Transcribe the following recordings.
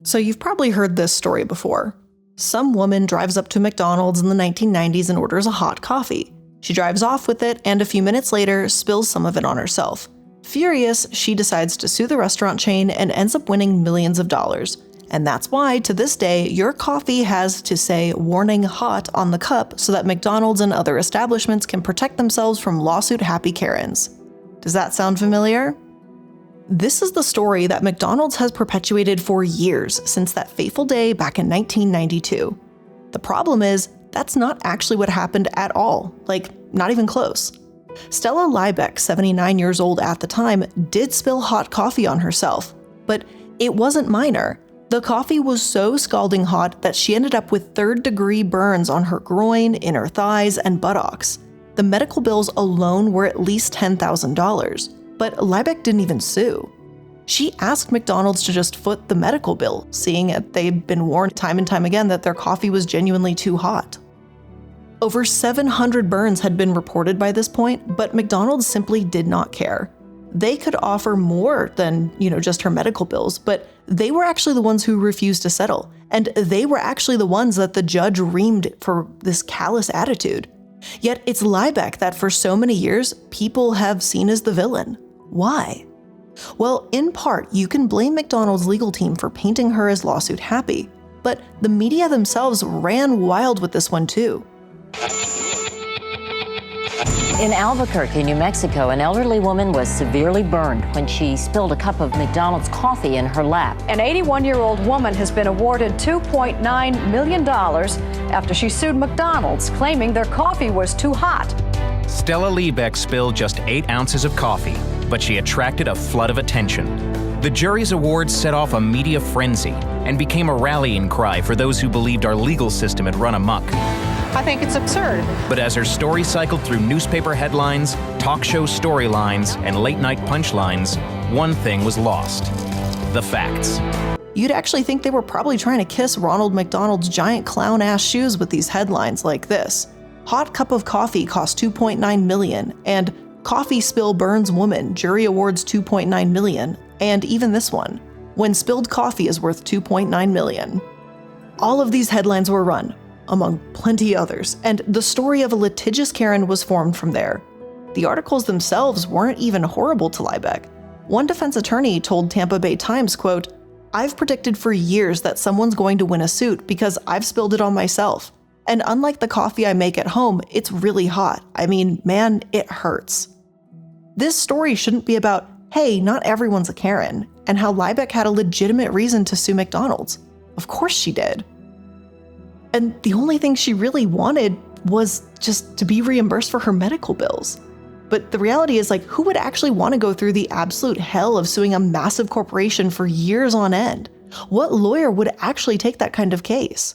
So you've probably heard this story before. Some woman drives up to McDonald's in the 1990s and orders a hot coffee. She drives off with it and a few minutes later spills some of it on herself. Furious, she decides to sue the restaurant chain and ends up winning millions of dollars. And that's why, to this day, your coffee has to say "warning hot" on the cup so that McDonald's and other establishments can protect themselves from lawsuit-happy Karens. Does that sound familiar? This is the story that McDonald's has perpetuated for years since that fateful day back in 1992. The problem is, that's not actually what happened at all, like, not even close. Stella Liebeck, 79 years old at the time, did spill hot coffee on herself, but it wasn't minor. The coffee was so scalding hot that she ended up with third-degree burns on her groin, inner thighs, and buttocks. The medical bills alone were at least $10,000. But Liebeck didn't even sue. She asked McDonald's to just foot the medical bill, seeing that they'd been warned time and time again that their coffee was genuinely too hot. Over 700 burns had been reported by this point, but McDonald's simply did not care. They could offer more than, just her medical bills, but they were actually the ones who refused to settle, and they were actually the ones that the judge reamed for this callous attitude. Yet it's Liebeck that for so many years, people have seen as the villain. Why? Well, in part, you can blame McDonald's legal team for painting her as lawsuit happy, but the media themselves ran wild with this one too. In Albuquerque, New Mexico, an elderly woman was severely burned when she spilled a cup of McDonald's coffee in her lap. An 81-year-old woman has been awarded $2.9 million after she sued McDonald's, claiming their coffee was too hot. Stella Liebeck spilled just 8 ounces of coffee, but she attracted a flood of attention. The jury's awards set off a media frenzy and became a rallying cry for those who believed our legal system had run amok. I think it's absurd. But as her story cycled through newspaper headlines, talk show storylines, and late-night punchlines, one thing was lost: the facts. You'd actually think they were probably trying to kiss Ronald McDonald's giant clown-ass shoes with these headlines like this. Hot cup of coffee costs $2.9 million, and coffee spill burns woman, jury awards $2.9 million, and even this one, when spilled coffee is worth $2.9 million. All of these headlines were run, among plenty others, and the story of a litigious Karen was formed from there. The articles themselves weren't even horrible to Liebeck. One defense attorney told Tampa Bay Times, quote, "I've predicted for years that someone's going to win a suit because I've spilled it on myself. And unlike the coffee I make at home, it's really hot. I mean, man, it hurts." This story shouldn't be about, hey, not everyone's a Karen, and how Liebeck had a legitimate reason to sue McDonald's. Of course she did. And the only thing she really wanted was just to be reimbursed for her medical bills. But the reality is, who would actually want to go through the absolute hell of suing a massive corporation for years on end? What lawyer would actually take that kind of case?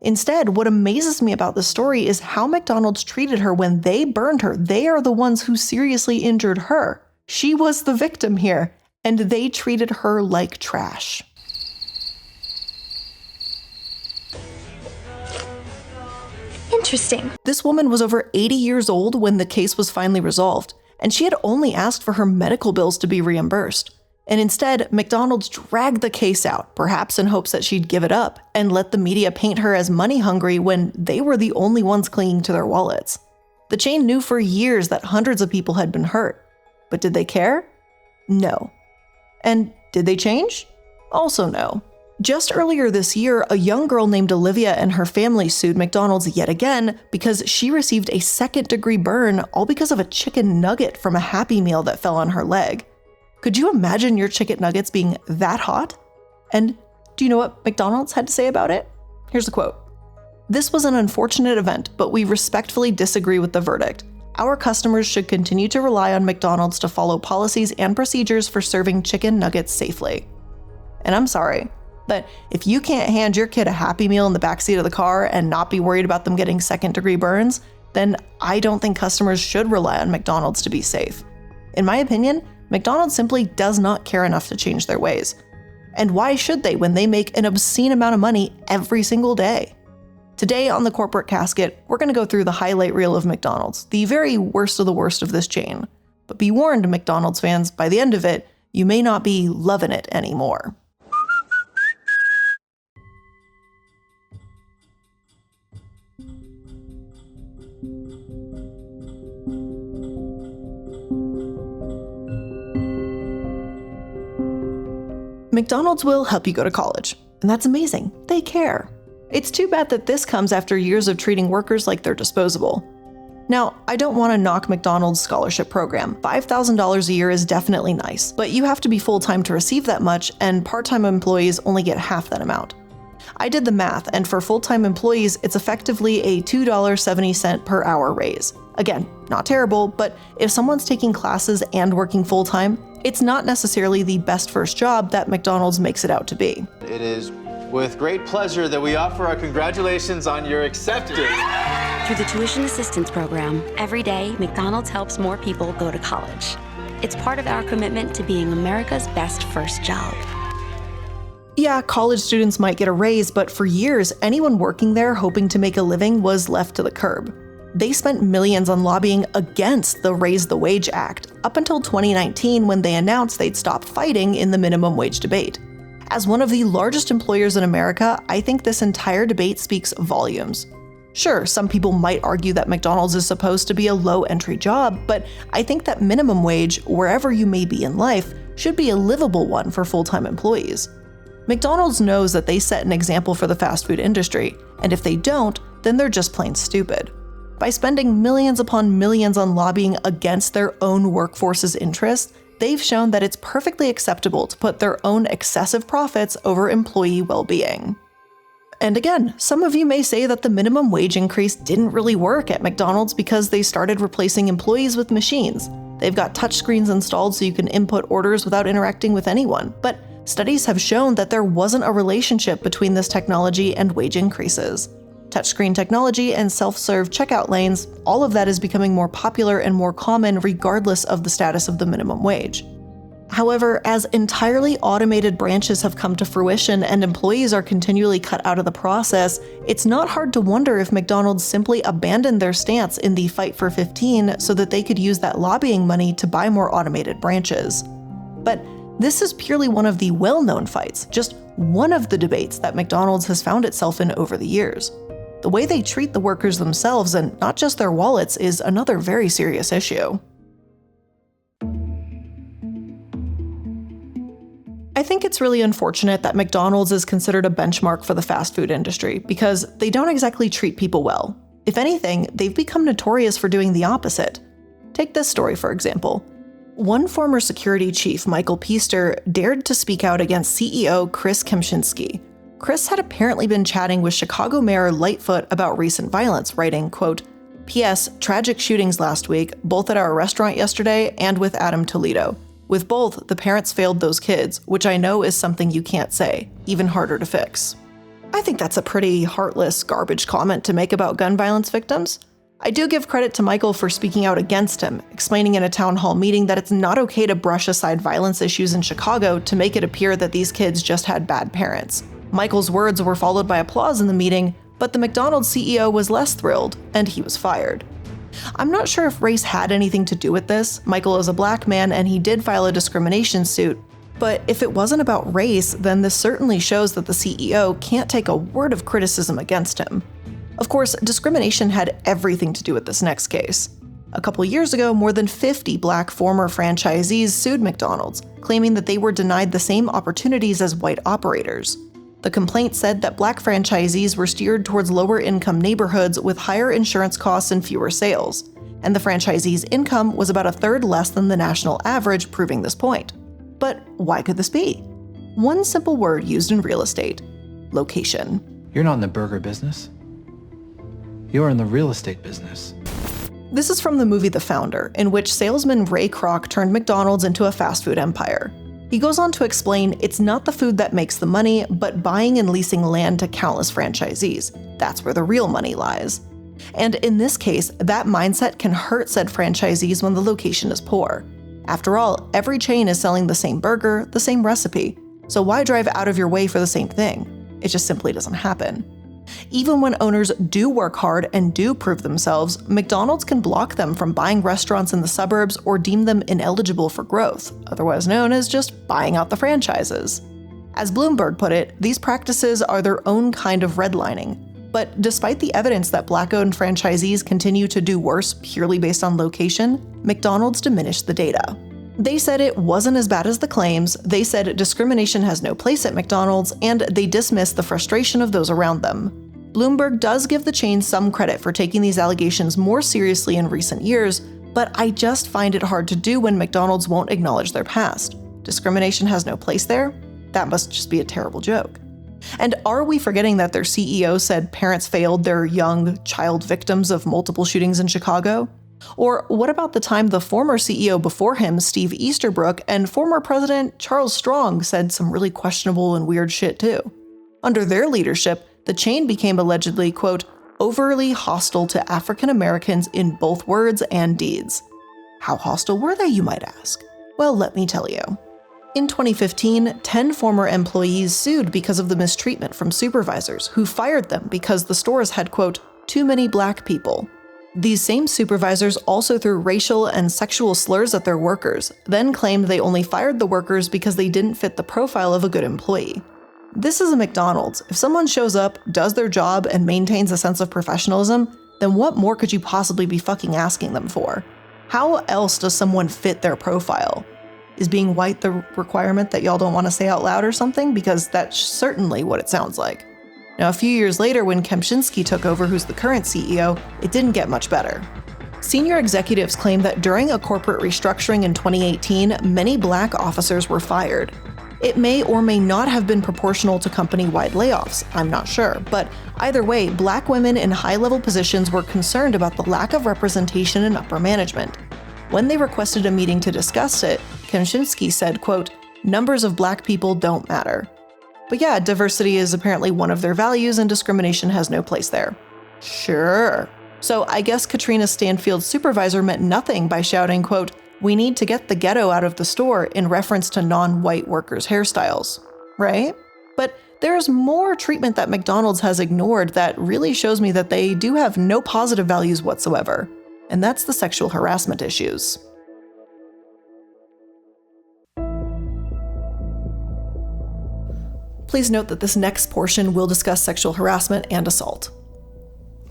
Instead, what amazes me about this story is how McDonald's treated her when they burned her. They are the ones who seriously injured her. She was the victim here, and they treated her like trash. Interesting. This woman was over 80 years old when the case was finally resolved, and she had only asked for her medical bills to be reimbursed. And instead, McDonald's dragged the case out, perhaps in hopes that she'd give it up, and let the media paint her as money hungry when they were the only ones clinging to their wallets. The chain knew for years that hundreds of people had been hurt. But did they care? No. And did they change? Also no. Just earlier this year, a young girl named Olivia and her family sued McDonald's yet again because she received a second-degree burn all because of a chicken nugget from a Happy Meal that fell on her leg. Could you imagine your chicken nuggets being that hot? And do you know what McDonald's had to say about it? Here's a quote. "This was an unfortunate event, but we respectfully disagree with the verdict. Our customers should continue to rely on McDonald's to follow policies and procedures for serving chicken nuggets safely." And I'm sorry, but if you can't hand your kid a Happy Meal in the backseat of the car and not be worried about them getting second-degree burns, then I don't think customers should rely on McDonald's to be safe. In my opinion, McDonald's simply does not care enough to change their ways. And why should they when they make an obscene amount of money every single day? Today on The Corporate Casket, we're going to go through the highlight reel of McDonald's, the very worst of the worst of this chain. But be warned, McDonald's fans, by the end of it, you may not be loving it anymore. McDonald's will help you go to college, and that's amazing. They care. It's too bad that this comes after years of treating workers like they're disposable. Now, I don't want to knock McDonald's scholarship program. $5,000 a year is definitely nice, but you have to be full-time to receive that much, and part-time employees only get half that amount. I did the math, and for full-time employees, it's effectively a $2.70 per hour raise. Again, not terrible, but if someone's taking classes and working full-time, it's not necessarily the best first job that McDonald's makes it out to be. It is with great pleasure that we offer our congratulations on your acceptance. Through the Tuition Assistance Program, every day, McDonald's helps more people go to college. It's part of our commitment to being America's best first job. Yeah, college students might get a raise, but for years, anyone working there hoping to make a living was left to the curb. They spent millions on lobbying against the Raise the Wage Act, up until 2019 when they announced they'd stop fighting in the minimum wage debate. As one of the largest employers in America, I think this entire debate speaks volumes. Sure, some people might argue that McDonald's is supposed to be a low-entry job, but I think that minimum wage, wherever you may be in life, should be a livable one for full-time employees. McDonald's knows that they set an example for the fast food industry, and if they don't, then they're just plain stupid. By spending millions upon millions on lobbying against their own workforce's interests, they've shown that it's perfectly acceptable to put their own excessive profits over employee well-being. And again, some of you may say that the minimum wage increase didn't really work at McDonald's because they started replacing employees with machines. They've got touchscreens installed so you can input orders without interacting with anyone, but studies have shown that there wasn't a relationship between this technology and wage increases. Touchscreen technology and self-serve checkout lanes, all of that is becoming more popular and more common regardless of the status of the minimum wage. However, as entirely automated branches have come to fruition and employees are continually cut out of the process, it's not hard to wonder if McDonald's simply abandoned their stance in the fight for 15 so that they could use that lobbying money to buy more automated branches. But this is purely one of the well-known fights, just one of the debates that McDonald's has found itself in over the years. The way they treat the workers themselves and not just their wallets is another very serious issue. I think it's really unfortunate that McDonald's is considered a benchmark for the fast food industry because they don't exactly treat people well. If anything, they've become notorious for doing the opposite. Take this story, for example. One former security chief, Michael Peaster, dared to speak out against CEO Chris Kempczinski. Chris had apparently been chatting with Chicago Mayor Lightfoot about recent violence, writing, quote, "P.S. Tragic shootings last week, both at our restaurant yesterday and with Adam Toledo. With both, the parents failed those kids, which I know is something you can't say, even harder to fix." I think that's a pretty heartless, garbage comment to make about gun violence victims. I do give credit to Michael for speaking out against him, explaining in a town hall meeting that it's not okay to brush aside violence issues in Chicago to make it appear that these kids just had bad parents. Michael's words were followed by applause in the meeting, but the McDonald's CEO was less thrilled, and he was fired. I'm not sure if race had anything to do with this. Michael is a black man and he did file a discrimination suit, but if it wasn't about race, then this certainly shows that the CEO can't take a word of criticism against him. Of course, discrimination had everything to do with this next case. A couple years ago, more than 50 black former franchisees sued McDonald's, claiming that they were denied the same opportunities as white operators. The complaint said that black franchisees were steered towards lower-income neighborhoods with higher insurance costs and fewer sales, and the franchisees' income was about a third less than the national average, proving this point. But why could this be? One simple word used in real estate: location. You're not in the burger business. You're in the real estate business. This is from the movie The Founder, in which salesman Ray Kroc turned McDonald's into a fast food empire. He goes on to explain it's not the food that makes the money, but buying and leasing land to countless franchisees. That's where the real money lies. And in this case, that mindset can hurt said franchisees when the location is poor. After all, every chain is selling the same burger, the same recipe. So why drive out of your way for the same thing? It just simply doesn't happen. Even when owners do work hard and do prove themselves, McDonald's can block them from buying restaurants in the suburbs or deem them ineligible for growth, otherwise known as just buying out the franchises. As Bloomberg put it, these practices are their own kind of redlining. But despite the evidence that black-owned franchisees continue to do worse purely based on location, McDonald's diminished the data. They said it wasn't as bad as the claims, they said discrimination has no place at McDonald's, and they dismissed the frustration of those around them. Bloomberg does give the chain some credit for taking these allegations more seriously in recent years, but I just find it hard to do when McDonald's won't acknowledge their past. Discrimination has no place there? That must just be a terrible joke. And are we forgetting that their CEO said parents failed their young child victims of multiple shootings in Chicago? Or what about the time the former CEO before him, Steve Easterbrook, and former President Charles Strong said some really questionable and weird shit too? Under their leadership, the chain became allegedly, quote, overly hostile to African Americans in both words and deeds. How hostile were they, you might ask? Well, let me tell you. In 2015, 10 former employees sued because of the mistreatment from supervisors who fired them because the stores had, quote, too many black people. These same supervisors also threw racial and sexual slurs at their workers, then claimed they only fired the workers because they didn't fit the profile of a good employee. This is a McDonald's. If someone shows up, does their job, and maintains a sense of professionalism, then what more could you possibly be fucking asking them for? How else does someone fit their profile? Is being white the requirement that y'all don't want to say out loud or something? Because that's certainly what it sounds like. Now, a few years later, when Kempczinski took over, who's the current CEO, it didn't get much better. Senior executives claim that during a corporate restructuring in 2018, many black officers were fired. It may or may not have been proportional to company-wide layoffs, I'm not sure, but either way, black women in high-level positions were concerned about the lack of representation in upper management. When they requested a meeting to discuss it, Kempczinski said, quote, numbers of black people don't matter. But yeah, diversity is apparently one of their values and discrimination has no place there. Sure. So I guess Katrina Stanfield's supervisor meant nothing by shouting, quote, we need to get the ghetto out of the store in reference to non-white workers' hairstyles, right? But there's more treatment that McDonald's has ignored that really shows me that they do have no positive values whatsoever, and that's the sexual harassment issues. Please note that this next portion will discuss sexual harassment and assault.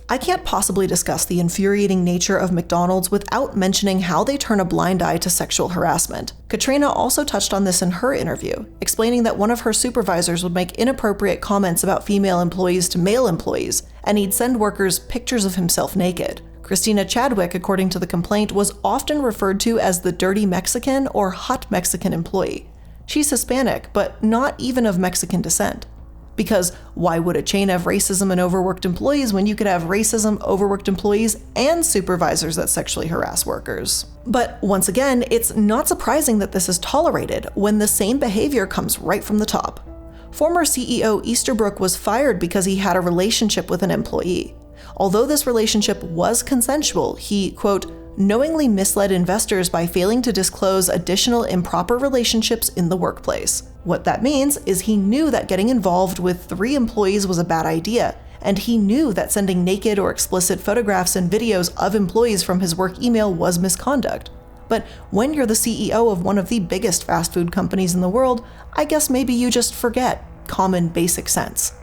I can't possibly discuss the infuriating nature of McDonald's without mentioning how they turn a blind eye to sexual harassment. Katrina also touched on this in her interview, explaining that one of her supervisors would make inappropriate comments about female employees to male employees, and he'd send workers pictures of himself naked. Christina Chadwick, according to the complaint, was often referred to as the dirty Mexican or hot Mexican employee. She's Hispanic, but not even of Mexican descent. Because why would a chain have racism and overworked employees when you could have racism, overworked employees, and supervisors that sexually harass workers? But once again, it's not surprising that this is tolerated when the same behavior comes right from the top. Former CEO Easterbrook was fired because he had a relationship with an employee. Although this relationship was consensual, he, quote, knowingly misled investors by failing to disclose additional improper relationships in the workplace. What that means is he knew that getting involved with 3 employees was a bad idea, and he knew that sending naked or explicit photographs and videos of employees from his work email was misconduct. But when you're the CEO of one of the biggest fast food companies in the world, I guess maybe you just forget common basic sense.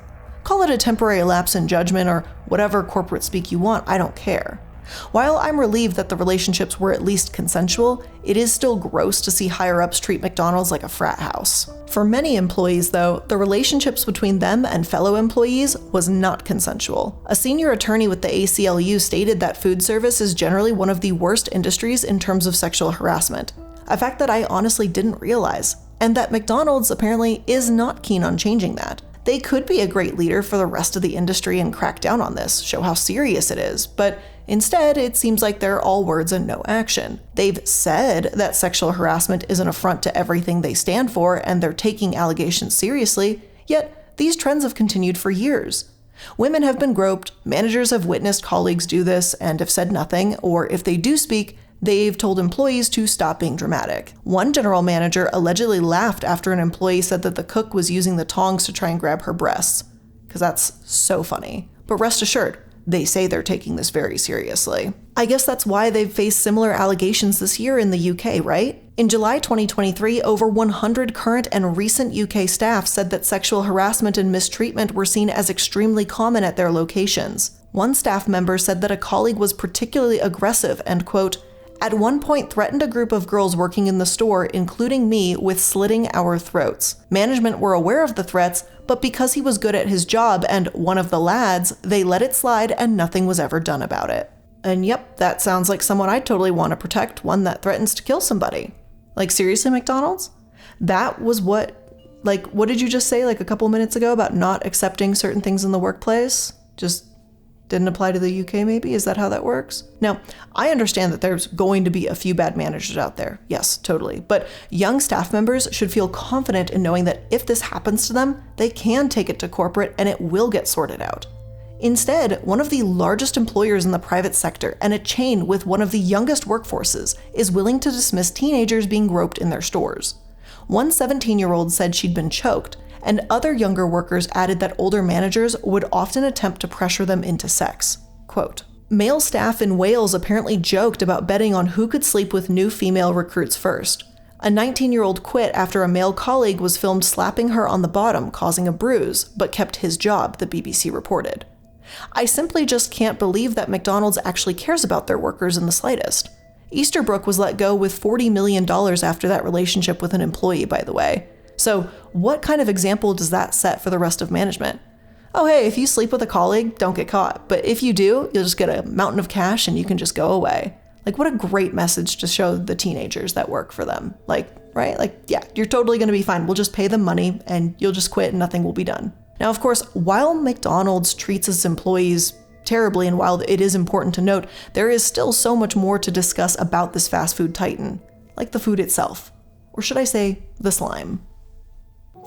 Call it a temporary lapse in judgment or whatever corporate speak you want, I don't care. While I'm relieved that the relationships were at least consensual, it is still gross to see higher-ups treat McDonald's like a frat house. For many employees, though, the relationships between them and fellow employees was not consensual. A senior attorney with the ACLU stated that food service is generally one of the worst industries in terms of sexual harassment, a fact that I honestly didn't realize, and that McDonald's apparently is not keen on changing that. They could be a great leader for the rest of the industry and crack down on this, show how serious it is, but instead, it seems like they're all words and no action. They've said that sexual harassment is an affront to everything they stand for and they're taking allegations seriously, yet these trends have continued for years. Women have been groped, managers have witnessed colleagues do this and have said nothing, or if they do speak, they've told employees to stop being dramatic. One general manager allegedly laughed after an employee said that the cook was using the tongs to try and grab her breasts, because that's so funny. But rest assured, they say they're taking this very seriously. I guess that's why they've faced similar allegations this year in the UK, right? In July 2023, over 100 current and recent UK staff said that sexual harassment and mistreatment were seen as extremely common at their locations. One staff member said that a colleague was particularly aggressive and, quote, At one point threatened a group of girls working in the store, including me, with slitting our throats. Management were aware of the threats, but because he was good at his job and one of the lads, they let it slide and nothing was ever done about it. And yep, that sounds like someone I'd totally want to protect, one that threatens to kill somebody. Like, seriously, McDonald's? That was what did you just say like a couple minutes ago about not accepting certain things in the workplace? Just didn't apply to the UK maybe? Is that how that works? Now, I understand that there's going to be a few bad managers out there. Yes, totally. But young staff members should feel confident in knowing that if this happens to them, they can take it to corporate and it will get sorted out. Instead, one of the largest employers in the private sector and a chain with one of the youngest workforces is willing to dismiss teenagers being groped in their stores. One 17-year-old said she'd been choked, and other younger workers added that older managers would often attempt to pressure them into sex. Quote, male staff in Wales apparently joked about betting on who could sleep with new female recruits first. A 19-year-old quit after a male colleague was filmed slapping her on the bottom, causing a bruise, but kept his job, the BBC reported. I simply just can't believe that McDonald's actually cares about their workers in the slightest. Easterbrook was let go with $40 million after that relationship with an employee, by the way. So what kind of example does that set for the rest of management? Oh, hey, if you sleep with a colleague, don't get caught. But if you do, you'll just get a mountain of cash and you can just go away. Like, what a great message to show the teenagers that work for them. Like, right? Like, yeah, you're totally going to be fine. We'll just pay them money and you'll just quit and nothing will be done. Now, of course, while McDonald's treats its employees terribly, and while it is important to note, there is still so much more to discuss about this fast food titan, like the food itself, or should I say, the slime.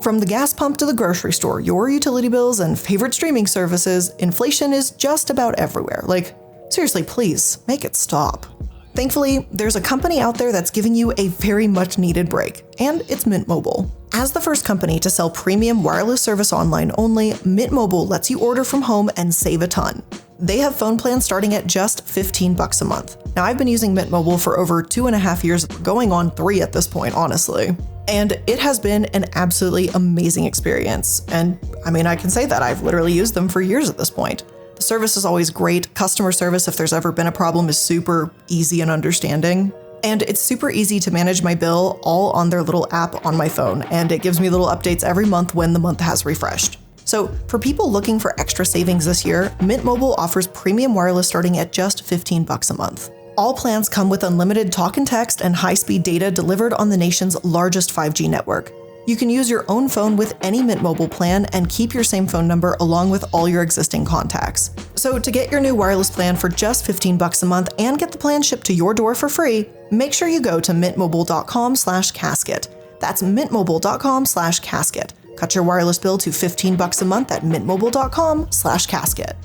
From the gas pump to the grocery store, your utility bills and favorite streaming services, inflation is just about everywhere. Like, seriously, please, make it stop. Thankfully, there's a company out there that's giving you a very much needed break, and it's Mint Mobile. As the first company to sell premium wireless service online only, Mint Mobile lets you order from home and save a ton. They have phone plans starting at just $15 a month. Now, I've been using Mint Mobile for over 2.5 years, going on 3 at this point, honestly. And it has been an absolutely amazing experience. And I mean, I can say that I've literally used them for years at this point. The service is always great. Customer service, if there's ever been a problem, is super easy and understanding. And it's super easy to manage my bill all on their little app on my phone. And it gives me little updates every month when the month has refreshed. So for people looking for extra savings this year, Mint Mobile offers premium wireless starting at just $15 a month. All plans come with unlimited talk and text and high-speed data delivered on the nation's largest 5G network. You can use your own phone with any Mint Mobile plan and keep your same phone number along with all your existing contacts. So to get your new wireless plan for just $15 a month and get the plan shipped to your door for free, make sure you go to mintmobile.com/casket. That's mintmobile.com/casket. Cut your wireless bill to $15 a month at mintmobile.com/casket.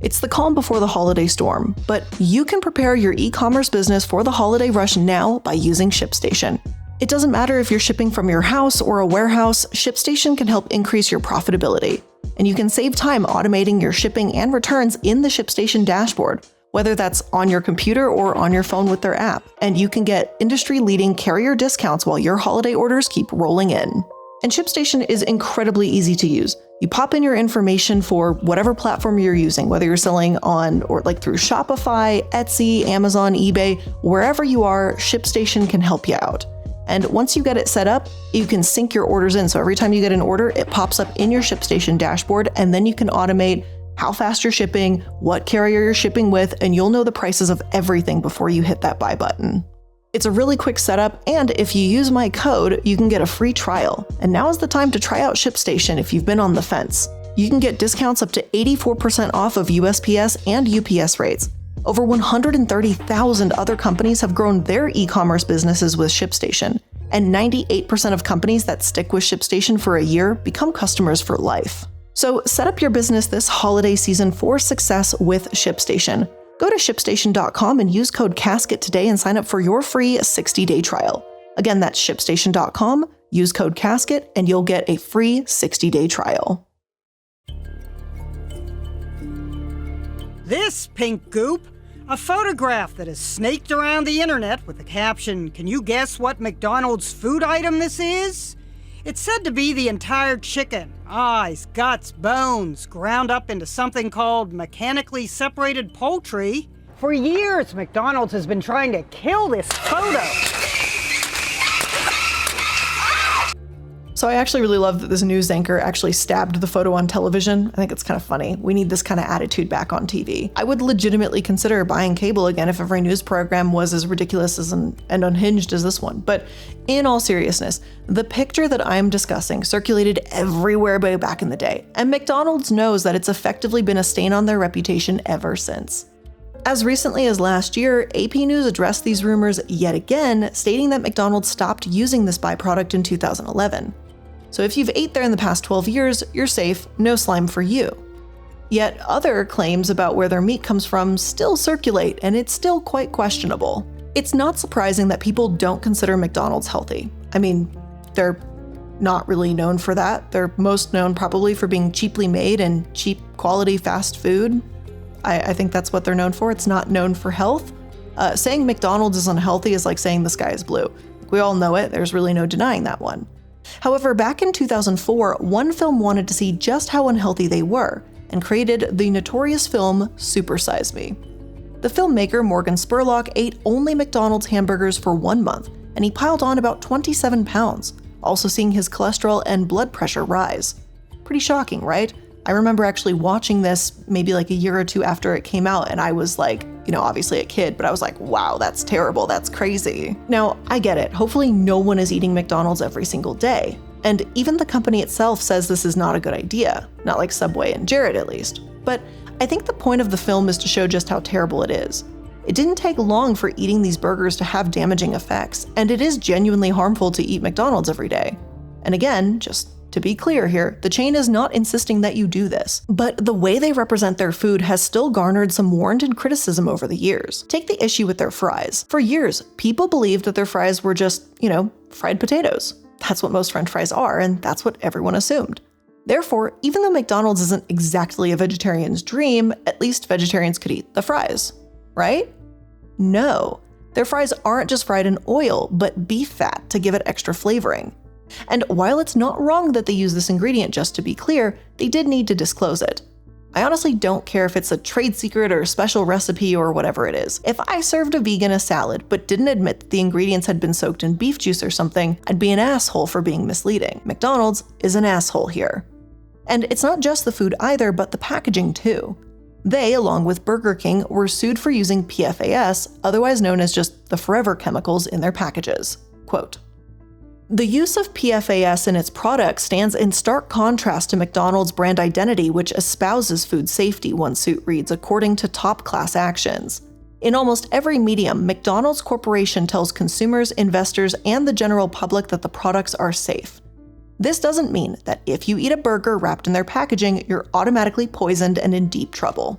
It's the calm before the holiday storm, but you can prepare your e-commerce business for the holiday rush now by using ShipStation. It doesn't matter if you're shipping from your house or a warehouse, ShipStation can help increase your profitability. And you can save time automating your shipping and returns in the ShipStation dashboard, whether that's on your computer or on your phone with their app. And you can get industry-leading carrier discounts while your holiday orders keep rolling in. And ShipStation is incredibly easy to use. You pop in your information for whatever platform you're using, whether you're selling on or like through Shopify, Etsy, Amazon, eBay, wherever you are, ShipStation can help you out. And once you get it set up, you can sync your orders in. So every time you get an order, it pops up in your ShipStation dashboard, and then you can automate how fast you're shipping, what carrier you're shipping with, and you'll know the prices of everything before you hit that buy button. It's a really quick setup, and if you use my code, you can get a free trial. And now is the time to try out ShipStation if you've been on the fence. You can get discounts up to 84% off of USPS and UPS rates. Over 130,000 other companies have grown their e-commerce businesses with ShipStation, and 98% of companies that stick with ShipStation for a year become customers for life. So set up your business this holiday season for success with ShipStation. Go to ShipStation.com and use code CASKET today and sign up for your free 60-day trial. Again, that's ShipStation.com, use code CASKET, and you'll get a free 60-day trial. This pink goop, a photograph that has snaked around the internet with the caption, "Can you guess what McDonald's food item this is?" It's said to be the entire chicken, eyes, guts, bones, ground up into something called mechanically separated poultry. For years, McDonald's has been trying to kill this photo. So I actually really love that this news anchor actually stabbed the photo on television. I think it's kind of funny. We need this kind of attitude back on TV. I would legitimately consider buying cable again if every news program was as ridiculous and unhinged as this one. But in all seriousness, the picture that I'm discussing circulated everywhere way back in the day, and McDonald's knows that it's effectively been a stain on their reputation ever since. As recently as last year, AP News addressed these rumors yet again, stating that McDonald's stopped using this byproduct in 2011. So if you've ate there in the past 12 years, you're safe, no slime for you. Yet other claims about where their meat comes from still circulate, and it's still quite questionable. It's not surprising that people don't consider McDonald's healthy. I mean, they're not really known for that. They're most known probably for being cheaply made and cheap quality fast food. I think that's what they're known for. It's not known for health. Saying McDonald's is unhealthy is like saying the sky is blue. We all know it. There's really no denying that one. However, back in 2004, one film wanted to see just how unhealthy they were and created the notorious film Super Size Me. The filmmaker Morgan Spurlock ate only McDonald's hamburgers for 1 month, and he piled on about 27 pounds, also seeing his cholesterol and blood pressure rise. Pretty shocking, right? I remember actually watching this maybe like a year or two after it came out, and I was like, obviously a kid, but I was like, wow, that's terrible, that's crazy. Now, I get it. Hopefully no one is eating McDonald's every single day. And even the company itself says this is not a good idea, not like Subway and Jared at least. But I think the point of the film is to show just how terrible it is. It didn't take long for eating these burgers to have damaging effects, and it is genuinely harmful to eat McDonald's every day. And again, just to be clear here, the chain is not insisting that you do this, but the way they represent their food has still garnered some warranted criticism over the years. Take the issue with their fries. For years, people believed that their fries were just, fried potatoes. That's what most French fries are, and that's what everyone assumed. Therefore, even though McDonald's isn't exactly a vegetarian's dream, at least vegetarians could eat the fries, right? No, their fries aren't just fried in oil, but beef fat to give it extra flavoring. And while it's not wrong that they use this ingredient, just to be clear, they did need to disclose it. I honestly don't care if it's a trade secret or a special recipe or whatever it is. If I served a vegan a salad but didn't admit that the ingredients had been soaked in beef juice or something, I'd be an asshole for being misleading. McDonald's is an asshole here. And it's not just the food either, but the packaging too. They, along with Burger King, were sued for using PFAS, otherwise known as just the forever chemicals, in their packages. Quote, "The use of PFAS in its products stands in stark contrast to McDonald's brand identity, which espouses food safety," one suit reads, according to Top Class Actions. In almost every medium, McDonald's Corporation tells consumers, investors, and the general public that the products are safe. This doesn't mean that if you eat a burger wrapped in their packaging, you're automatically poisoned and in deep trouble.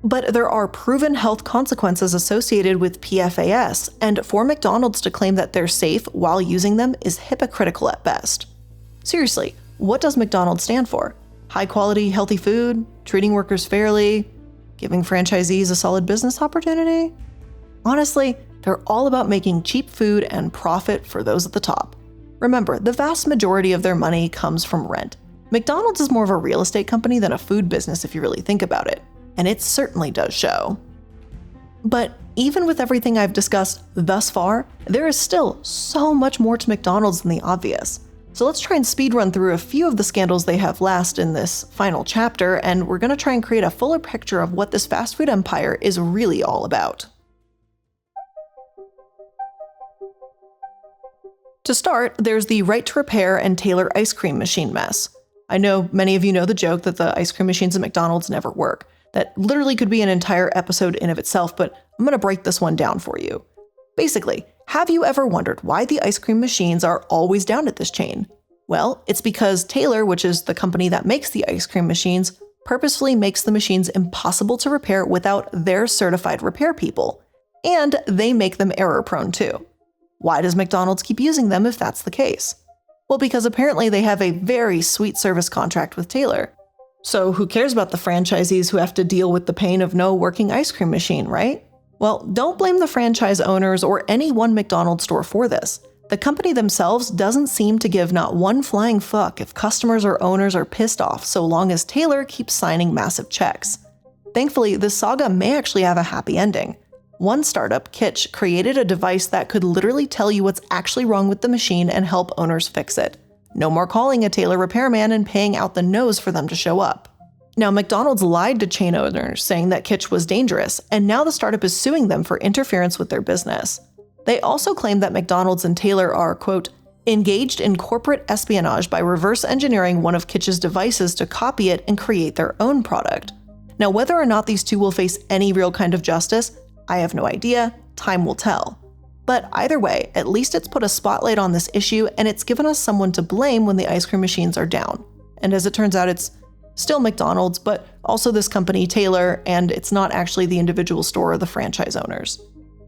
But there are proven health consequences associated with PFAS, and for McDonald's to claim that they're safe while using them is hypocritical at best. Seriously, what does McDonald's stand for? High quality, healthy food? Treating workers fairly? Giving franchisees a solid business opportunity? Honestly, they're all about making cheap food and profit for those at the top. Remember, the vast majority of their money comes from rent. McDonald's is more of a real estate company than a food business if you really think about it. And it certainly does show. But even with everything I've discussed thus far, there is still so much more to McDonald's than the obvious. So let's try and speed run through a few of the scandals they have last in this final chapter, and we're going to try and create a fuller picture of what this fast food empire is really all about. To start, there's the right to repair and tailor ice cream machine mess. I know many of you know the joke that the ice cream machines at McDonald's never work. That literally could be an entire episode in of itself, but I'm going to break this one down for you. Basically, have you ever wondered why the ice cream machines are always down at this chain? Well, it's because Taylor, which is the company that makes the ice cream machines, purposefully makes the machines impossible to repair without their certified repair people. And they make them error-prone too. Why does McDonald's keep using them if that's the case? Well, because apparently they have a very sweet service contract with Taylor. So who cares about the franchisees who have to deal with the pain of no working ice cream machine, right? Well, don't blame the franchise owners or any one McDonald's store for this. The company themselves doesn't seem to give not one flying fuck if customers or owners are pissed off so long as Taylor keeps signing massive checks. Thankfully, this saga may actually have a happy ending. One startup, Kitsch, created a device that could literally tell you what's actually wrong with the machine and help owners fix it. No more calling a Taylor repairman and paying out the nose for them to show up. Now, McDonald's lied to chain owners, saying that Kitsch was dangerous, and now the startup is suing them for interference with their business. They also claim that McDonald's and Taylor are, quote, engaged in corporate espionage by reverse engineering one of Kitsch's devices to copy it and create their own product. Now, whether or not these two will face any real kind of justice, I have no idea. Time will tell. But either way, at least it's put a spotlight on this issue, and it's given us someone to blame when the ice cream machines are down. And as it turns out, it's still McDonald's, but also this company, Taylor, and it's not actually the individual store or the franchise owners.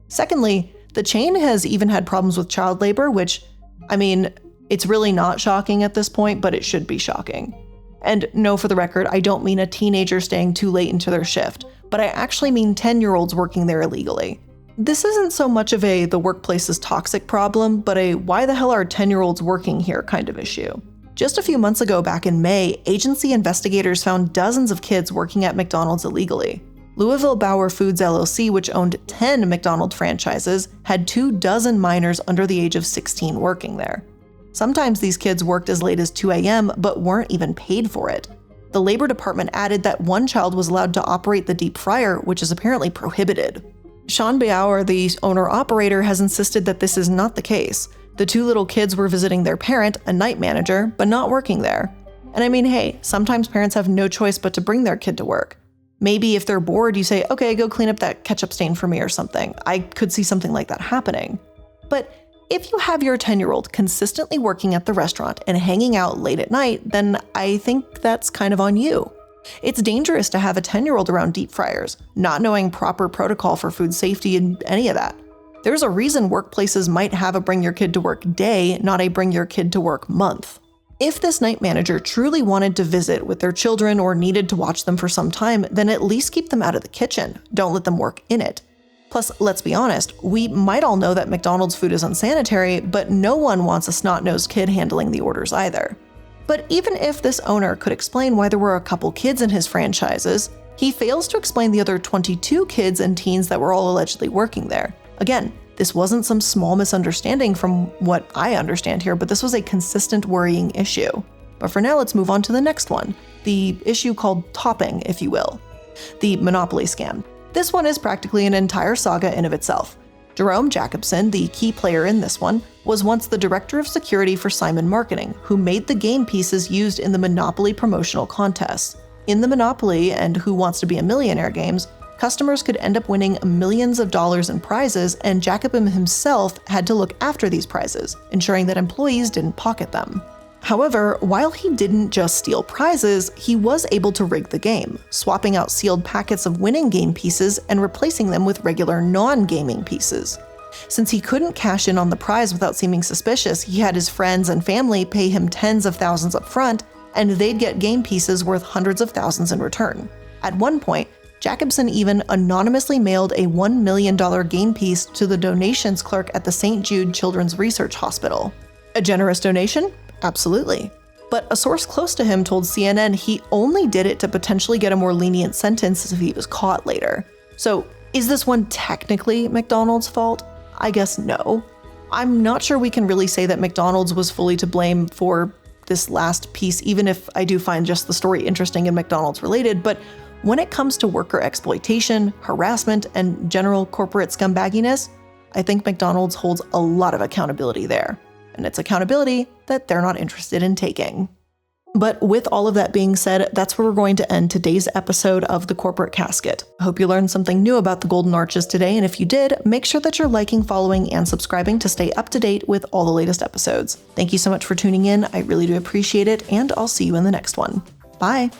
Secondly, the chain has even had problems with child labor, which, I mean, it's really not shocking at this point, but it should be shocking. And no, for the record, I don't mean a teenager staying too late into their shift, but I actually mean 10-year-olds working there illegally. This isn't so much of a the workplace is toxic problem, but a why the hell are 10-year-olds working here kind of issue. Just a few months ago, back in May, agency investigators found dozens of kids working at McDonald's illegally. Louisville Bauer Foods LLC, which owned 10 McDonald's franchises, had 24 minors under the age of 16 working there. Sometimes these kids worked as late as 2 a.m., but weren't even paid for it. The Labor Department added that one child was allowed to operate the deep fryer, which is apparently prohibited. Sean Bauer, the owner-operator, has insisted that this is not the case. The two little kids were visiting their parent, a night manager, but not working there. And I mean, hey, sometimes parents have no choice but to bring their kid to work. Maybe if they're bored, you say, okay, go clean up that ketchup stain for me or something. I could see something like that happening. But if you have your 10-year-old consistently working at the restaurant and hanging out late at night, then I think that's kind of on you. It's dangerous to have a 10-year-old around deep fryers, not knowing proper protocol for food safety and any of that. There's a reason workplaces might have a bring your kid to work day, not a bring your kid to work month. If this night manager truly wanted to visit with their children or needed to watch them for some time, then at least keep them out of the kitchen. Don't let them work in it. Plus, let's be honest, we might all know that McDonald's food is unsanitary, but no one wants a snot-nosed kid handling the orders either. But even if this owner could explain why there were a couple kids in his franchises, he fails to explain the other 22 kids and teens that were all allegedly working there. Again, this wasn't some small misunderstanding from what I understand here, but this was a consistent worrying issue. But for now, let's move on to the next one, the issue called topping, if you will. The Monopoly scam. This one is practically an entire saga in of itself. Jerome Jacobson, the key player in this one, was once the director of security for Simon Marketing, who made the game pieces used in the Monopoly promotional contests. In the Monopoly and Who Wants to Be a Millionaire games, customers could end up winning millions of dollars in prizes, and Jacobson himself had to look after these prizes, ensuring that employees didn't pocket them. However, while he didn't just steal prizes, he was able to rig the game, swapping out sealed packets of winning game pieces and replacing them with regular non-gaming pieces. Since he couldn't cash in on the prize without seeming suspicious, he had his friends and family pay him tens of thousands up front, and they'd get game pieces worth hundreds of thousands in return. At one point, Jacobson even anonymously mailed a $1 million game piece to the donations clerk at the St. Jude Children's Research Hospital. A generous donation? Absolutely. But a source close to him told CNN he only did it to potentially get a more lenient sentence if he was caught later. So, is this one technically McDonald's fault? I guess no. I'm not sure we can really say that McDonald's was fully to blame for this last piece, even if I do find just the story interesting and McDonald's related, but when it comes to worker exploitation, harassment, and general corporate scumbagginess, I think McDonald's holds a lot of accountability there. And it's accountability that they're not interested in taking. But with all of that being said, that's where we're going to end today's episode of The Corporate Casket. I hope you learned something new about the Golden Arches today, and if you did, make sure that you're liking, following, and subscribing to stay up to date with all the latest episodes. Thank you so much for tuning in. I really do appreciate it, and I'll see you in the next one. Bye!